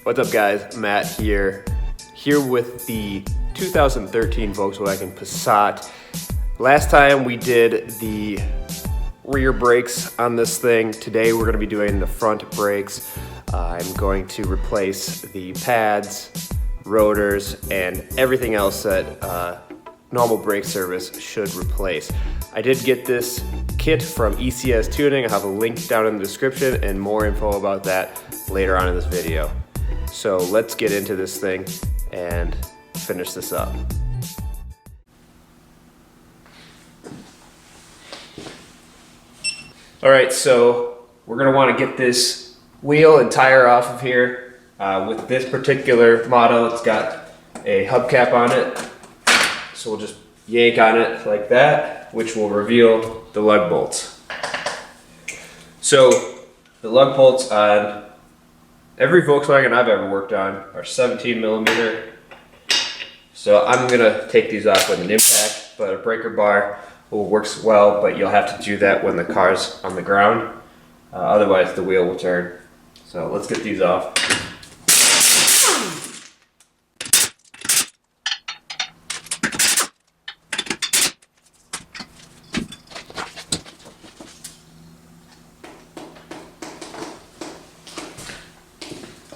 What's up guys, Matt here with the 2013 Volkswagen Passat. Last time we did the rear brakes on this thing. Today we're going to be doing the front brakes. I'm going to replace the pads, rotors, and everything else that normal brake service should replace. I did get this kit from ECS Tuning. I'll have a link down in the description and more info about that later on in this video. So let's get into this thing and finish this up. All right, so we're gonna wanna get this wheel and tire off of here. With this particular model, it's got a hubcap on it. So we'll just yank on it like that, which will reveal the lug bolts. So the lug bolts on every Volkswagen I've ever worked on are 17 millimeter. So I'm gonna take these off with an impact, but a breaker bar works well, but you'll have to do that when the car's on the ground. Otherwise the wheel will turn. So let's get these off.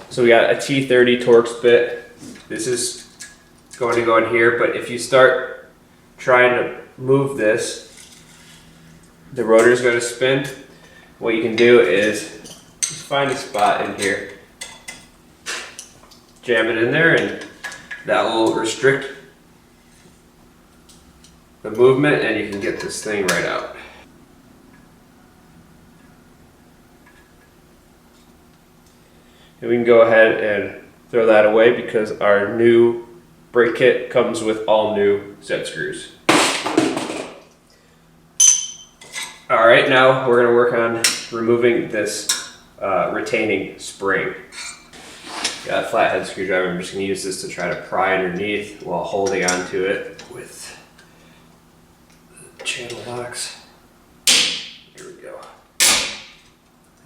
So we got a T30 Torx bit. This is going to go in here, but if you start trying to move this, the rotor is going to spin. What you can do is just find a spot in here, jam it in there, and that will restrict the movement, and you can get this thing right out. And we can go ahead and throw that away because our new brake kit comes with all new set screws. All right, now we're gonna work on removing this retaining spring. Got a flathead screwdriver. I'm just gonna use this to try to pry underneath while holding onto it with the channel locks. Here we go.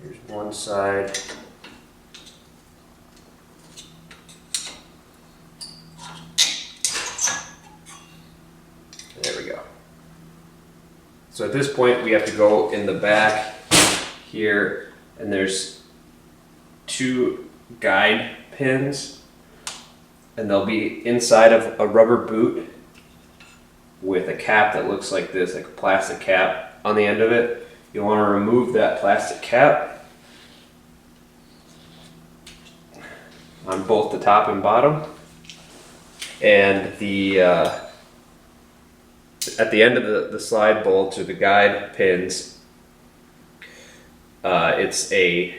Here's one side. There we go. So at this point we have to go in the back here, and there's two guide pins, and they'll be inside of a rubber boot with a cap that looks like this, like a plastic cap on the end of it. You'll want to remove that plastic cap on both the top and bottom, and the at the end of the slide bolt or the guide pins, it's a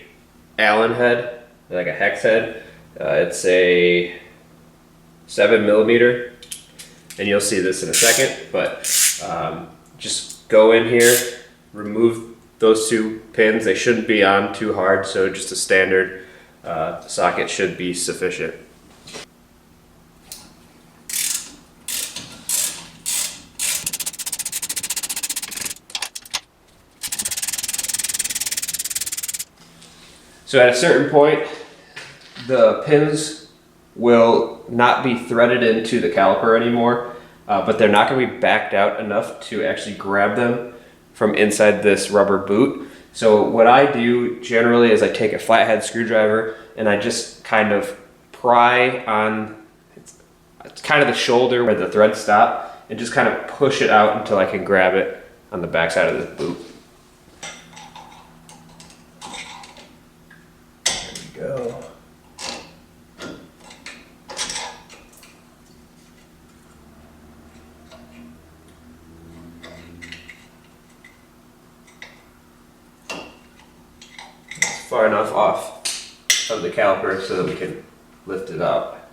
Allen head, like a hex head. It's a 7 millimeter, and you'll see this in a second, but just go in here, remove those two pins. They shouldn't be on too hard, so just a standard socket should be sufficient. So at a certain point, the pins will not be threaded into the caliper anymore, but they're not going to be backed out enough to actually grab them from inside this rubber boot. So what I do generally is I take a flathead screwdriver and I just kind of pry on, it's kind of the shoulder where the threads stop, and just kind of push it out until I can grab it on the back side of this boot. Go. Far enough off of the caliper so that we can lift it up.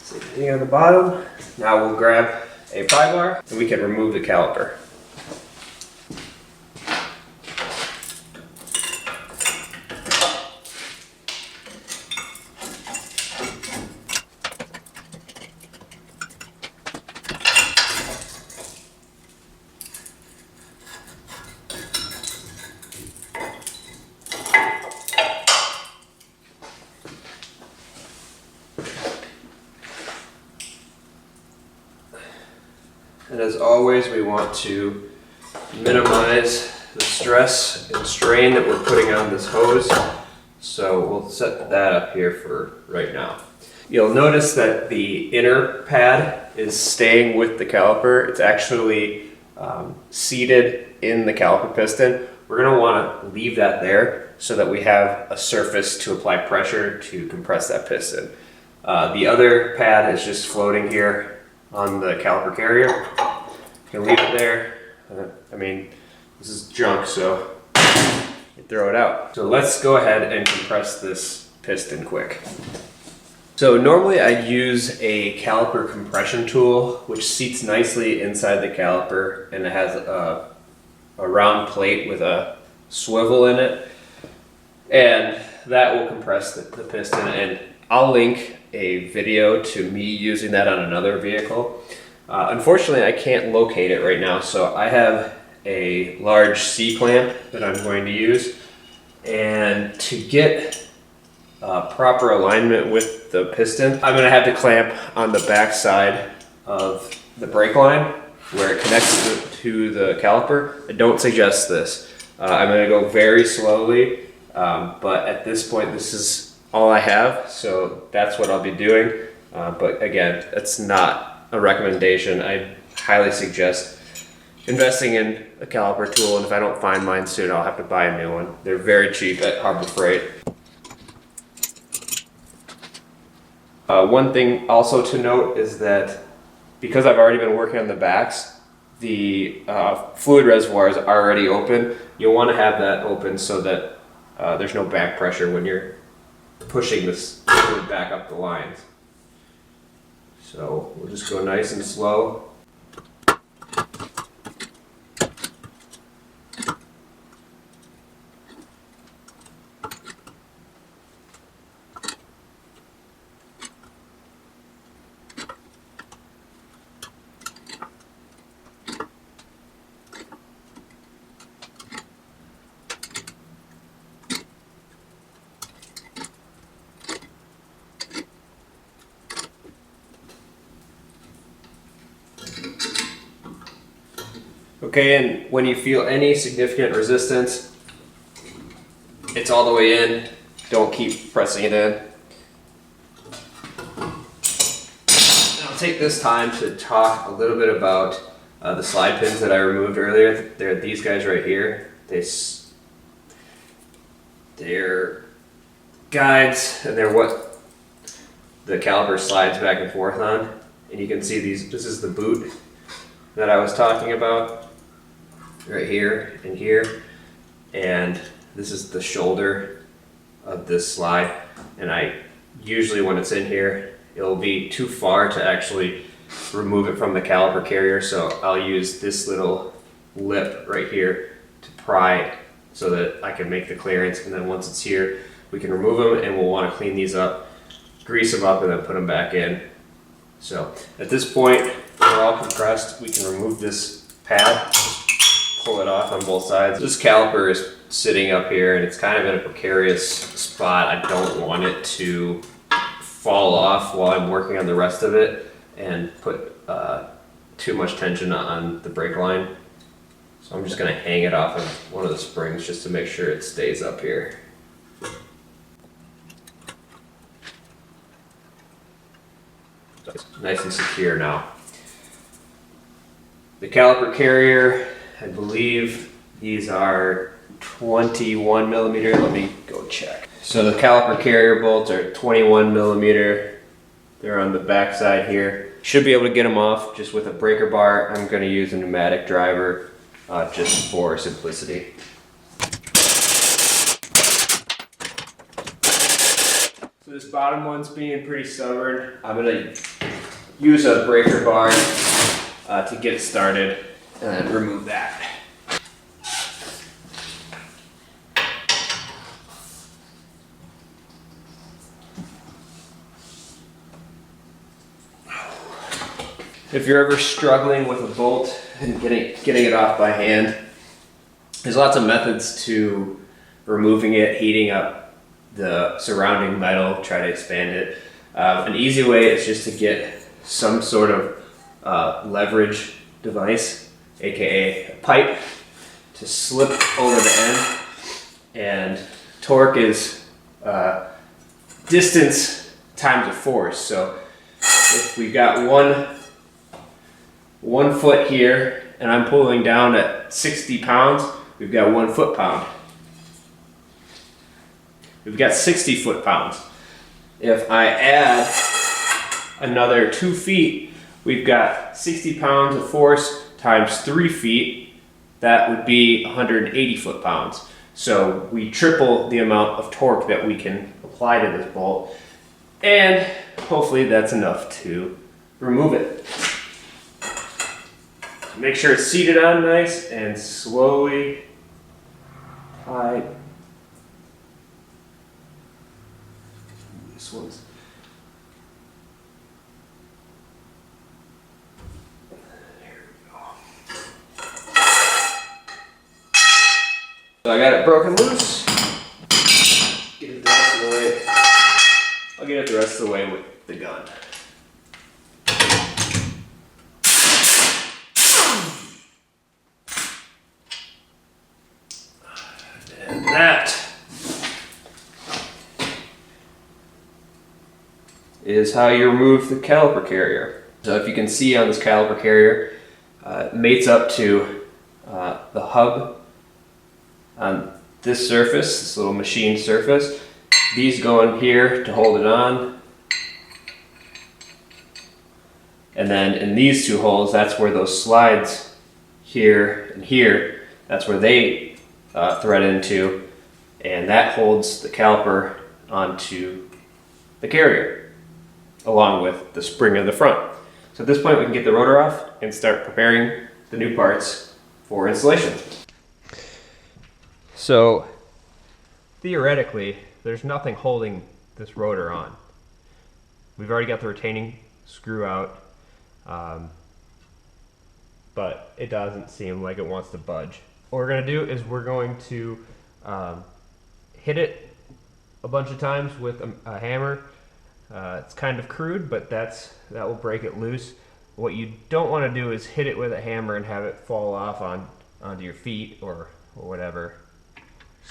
Same thing on the bottom. Now we'll grab a pry bar and we can remove the caliper. And as always, we want to minimize the stress and strain that we're putting on this hose. So we'll set that up here for right now. You'll notice that the inner pad is staying with the caliper. It's actually seated in the caliper piston. We're going to want to leave that there so that we have a surface to apply pressure to compress that piston. The other pad is just floating here on the caliper carrier. You can leave it there. I mean, this is junk, so you throw it out. So let's go ahead and compress this piston quick. So normally I use a caliper compression tool, which seats nicely inside the caliper, and it has a round plate with a swivel in it, and that will compress the piston. And I'll link a video to me using that on another vehicle. Unfortunately, I can't locate it right now, so I have a large C-clamp that I'm going to use, and to get proper alignment with the piston, I'm going to have to clamp on the back side of the brake line where it connects to the caliper. I don't suggest this. I'm going to go very slowly, but at this point this is all I have, so that's what I'll be doing. But again, it's not a recommendation. I highly suggest investing in a caliper tool, and if I don't find mine soon, I'll have to buy a new one. They're very cheap at Harbor Freight. One thing also to note is that because I've already been working on the backs, the fluid reservoir is already open. You'll want to have that open so that there's no back pressure when you're pushing this fluid back up the lines. So we'll just go nice and slow. Okay, and when you feel any significant resistance, it's all the way in. Don't keep pressing it in. And I'll take this time to talk a little bit about the slide pins that I removed earlier. They're these guys right here. They're guides, and they're what the caliper slides back and forth on. And you can see these. This is the boot that I was talking about. Right here and here, and this is the shoulder of this slide. And I usually, when it's in here, it'll be too far to actually remove it from the caliper carrier, so I'll use this little lip right here to pry so that I can make the clearance, and then once it's here we can remove them, and we'll want to clean these up, grease them up, and then put them back in. So at this point, when they're all compressed, we can remove this pad, pull it off on both sides. This caliper is sitting up here and it's kind of in a precarious spot. I don't want it to fall off while I'm working on the rest of it and put too much tension on the brake line. So I'm just going to hang it off of one of the springs just to make sure it stays up here. So it's nice and secure now. The caliper carrier, I believe these are 21 millimeter. Let me go check. So the caliper carrier bolts are 21 millimeter. They're on the back side here. Should be able to get them off just with a breaker bar. I'm going to use a pneumatic driver just for simplicity. So this bottom one's being pretty stubborn. I'm going to use a breaker bar to get it started and then remove that. If you're ever struggling with a bolt and getting it off by hand, there's lots of methods to removing it, heating up the surrounding metal, try to expand it. An easy way is just to get some sort of leverage device, aka a pipe, to slip over the end. And torque is distance times a force. So if we've got one foot here and I'm pulling down at 60 pounds, we've got 1 foot-pound. We've got 60 foot-pounds. If I add another 2 feet, we've got 60 pounds of force times 3 feet. That would be 180 foot-pounds. So we triple the amount of torque that we can apply to this bolt, and hopefully that's enough to remove it. Make sure it's seated on nice and slowly apply. This one's so I got it broken loose. Get it the rest of the way. I'll get it the rest of the way with the gun. And that is how you remove the caliper carrier. So if you can see on this caliper carrier, it mates up to the hub on this surface, this little machined surface. These go in here to hold it on. And then in these two holes, that's where those slides here and here, that's where they thread into, and that holds the caliper onto the carrier, along with the spring in the front. So at this point we can get the rotor off and start preparing the new parts for installation. So theoretically, there's nothing holding this rotor on. We've already got the retaining screw out, but it doesn't seem like it wants to budge. What we're going to do is we're going to hit it a bunch of times with a hammer. It's kind of crude, but that will break it loose. What you don't want to do is hit it with a hammer and have it fall off onto your feet or whatever.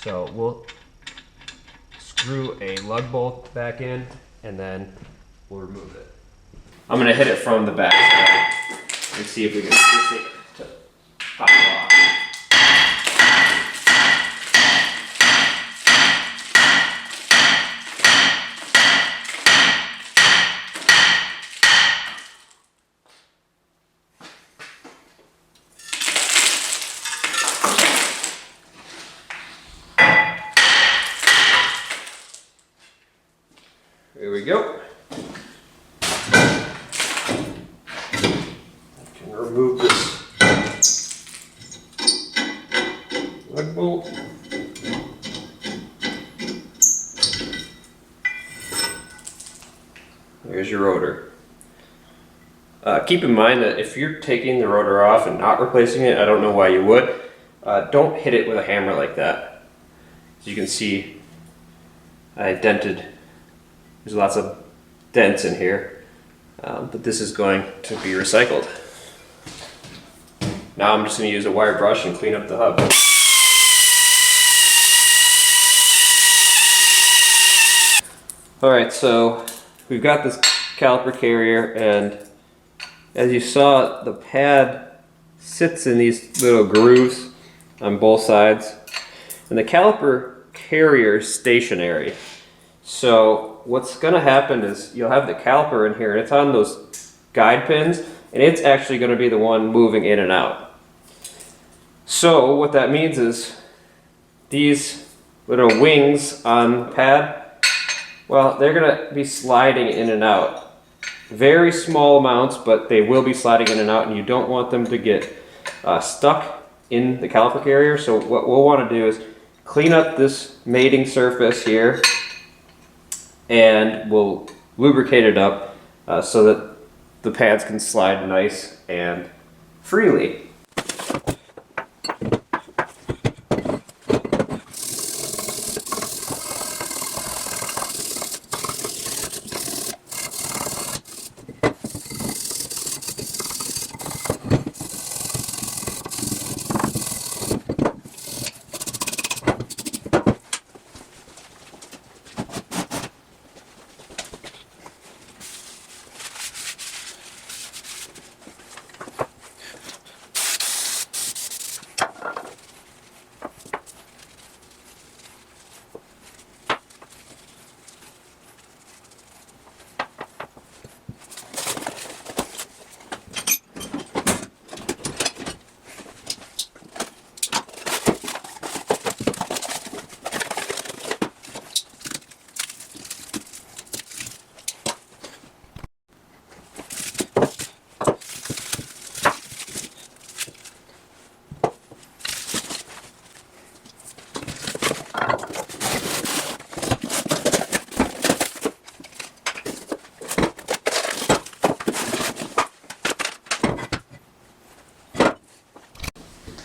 So we'll screw a lug bolt back in and then we'll remove it. I'm going to hit it from the back side and see if we can get it to pop it off. Here we go. I can remove this lug bolt. There's your rotor. Keep in mind that if you're taking the rotor off and not replacing it, I don't know why you would, don't hit it with a hammer like that. As you can see, I dented. There's lots of dents in here, but this is going to be recycled. Now I'm just going to use a wire brush and clean up the hub. Alright, so we've got this caliper carrier, and as you saw, the pad sits in these little grooves on both sides, and the caliper carrier is stationary. So what's going to happen is you'll have the caliper in here, and it's on those guide pins, and it's actually going to be the one moving in and out. So what that means is these little wings on the pad, well, they're going to be sliding in and out. Very small amounts, but they will be sliding in and out, and you don't want them to get stuck in the caliper carrier. So what we'll want to do is clean up this mating surface here, and we'll lubricate it up so that the pads can slide nice and freely.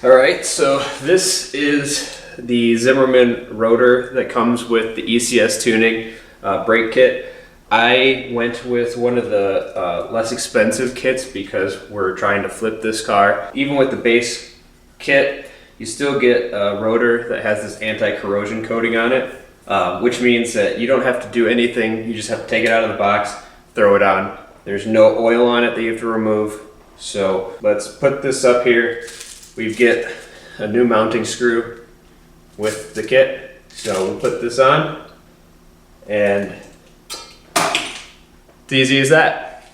All right, so this is the Zimmerman rotor that comes with the ECS tuning brake kit. I went with one of the less expensive kits because we're trying to flip this car. Even with the base kit, you still get a rotor that has this anti-corrosion coating on it, which means that you don't have to do anything. You just have to take it out of the box, throw it on. There's no oil on it that you have to remove. So let's put this up here. We get a new mounting screw with the kit. So we'll put this on, and it's easy as that.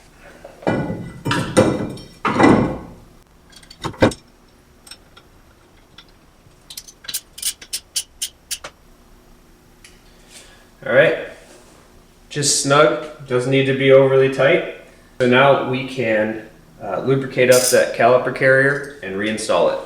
All right, just snug, doesn't need to be overly tight. So now we can lubricate up that caliper carrier and reinstall it.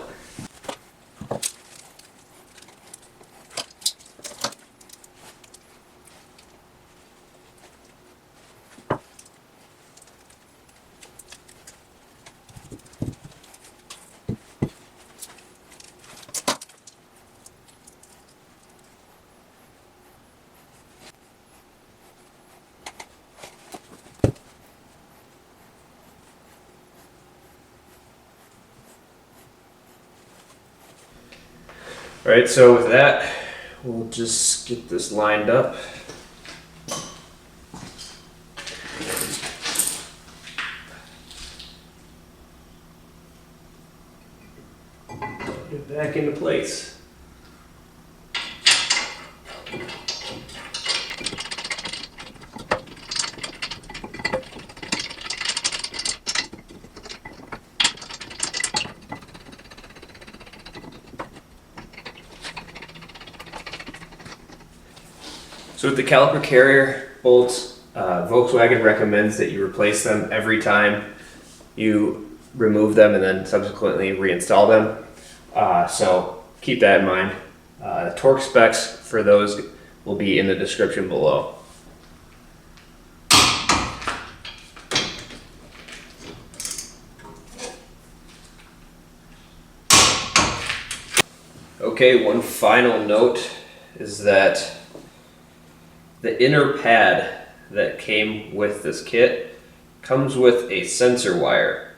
All right, so with that, we'll just get this lined up. Put it back into place. So with the caliper carrier bolts, Volkswagen recommends that you replace them every time you remove them and then subsequently reinstall them. So keep that in mind. The torque specs for those will be in the description below. Okay, one final note is that the inner pad that came with this kit comes with a sensor wire.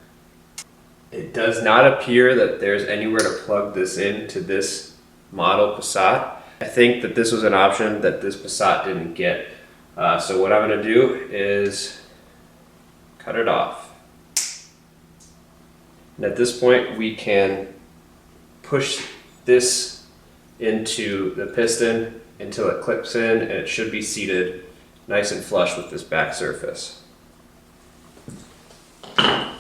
It does not appear that there's anywhere to plug this into this model Passat. I think that this was an option that this Passat didn't get. So what I'm going to do is cut it off. And at this point we can push this into the piston until it clips in, and it should be seated nice and flush with this back surface. I'm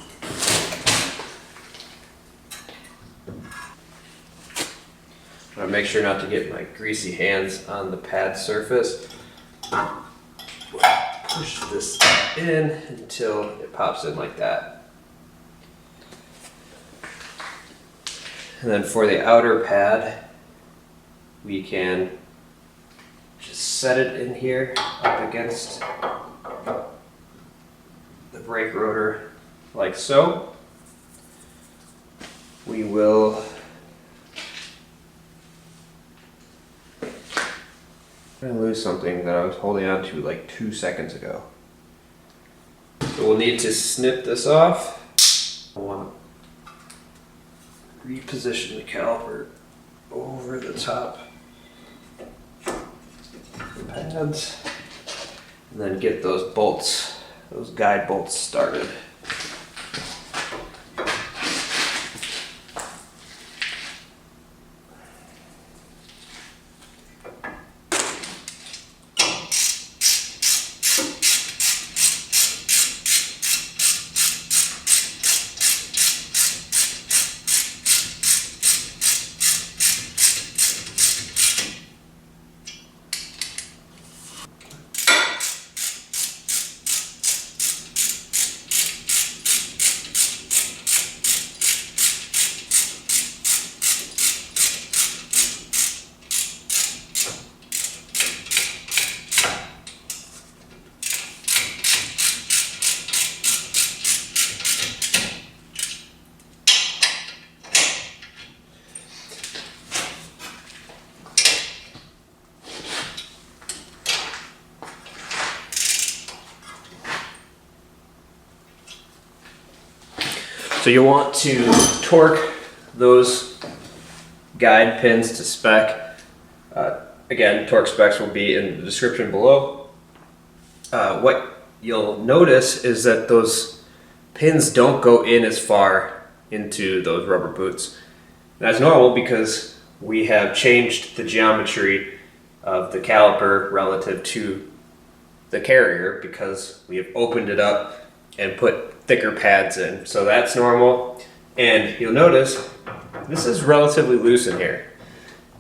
gonna make sure not to get my greasy hands on the pad surface. Push this in until it pops in like that. And then for the outer pad, we can just set it in here up against the brake rotor like so. We will I'm gonna lose something that I was holding on to like 2 seconds ago. So we'll need to snip this off. I want to reposition the caliper over the top pads, and then get those bolts, those guide bolts started. So you'll want to torque those guide pins to spec. Again, torque specs will be in the description below. What you'll notice is that those pins don't go in as far into those rubber boots. That's normal because we have changed the geometry of the caliper relative to the carrier because we have opened it up and put thicker pads in. So that's normal. And you'll notice this is relatively loose in here.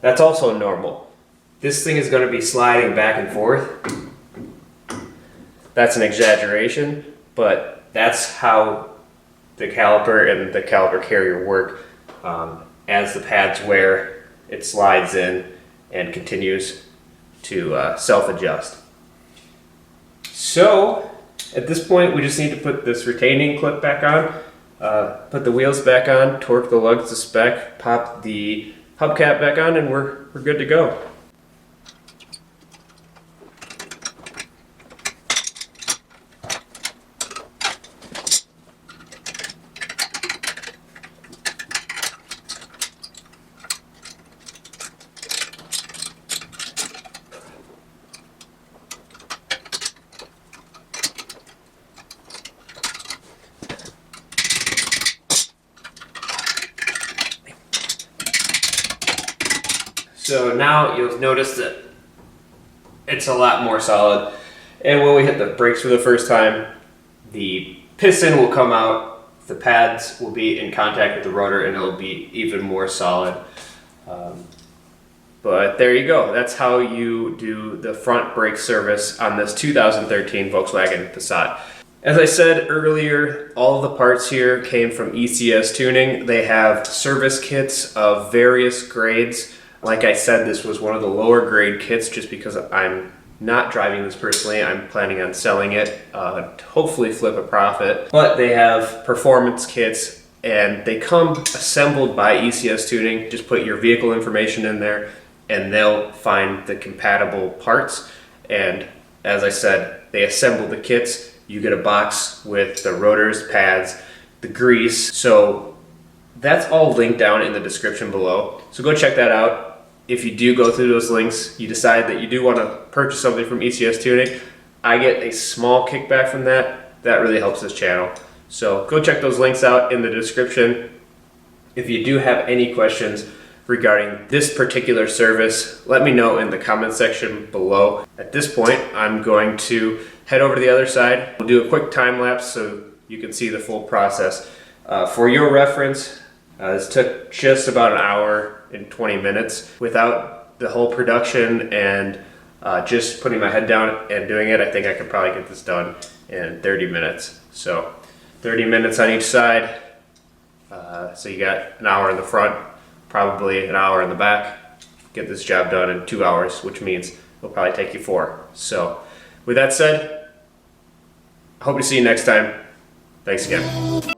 That's also normal. This thing is going to be sliding back and forth. That's an exaggeration, but that's how the caliper and the caliper carrier work. As the pads wear, it slides in and continues to self-adjust. So at this point, we just need to put this retaining clip back on, put the wheels back on, torque the lugs to spec, pop the hubcap back on, and we're good to go. So now you'll notice that it's a lot more solid. And when we hit the brakes for the first time, the piston will come out, the pads will be in contact with the rotor, and it'll be even more solid. But there you go. That's how you do the front brake service on this 2013 Volkswagen Passat. As I said earlier, all of the parts here came from ECS Tuning. They have service kits of various grades. Like I said, this was one of the lower grade kits just because I'm not driving this personally. I'm planning on selling it, hopefully flip a profit. But they have performance kits and they come assembled by ECS Tuning. Just put your vehicle information in there and they'll find the compatible parts. And as I said, they assemble the kits. You get a box with the rotors, pads, the grease. So that's all linked down in the description below. So go check that out. If you do go through those links, you decide that you do want to purchase something from ECS Tuning, I get a small kickback from that. That really helps this channel. So go check those links out in the description. If you do have any questions regarding this particular service, let me know in the comment section below. At this point, I'm going to head over to the other side. We'll do a quick time lapse so you can see the full process. For your reference, this took just about an hour and 20 minutes. Without the whole production and just putting my head down and doing it, I think I could probably get this done in 30 minutes. So 30 minutes on each side. So you got an hour in the front, probably an hour in the back. Get this job done in 2 hours, which means it'll probably take you 4. So with that said, I hope to see you next time. Thanks again.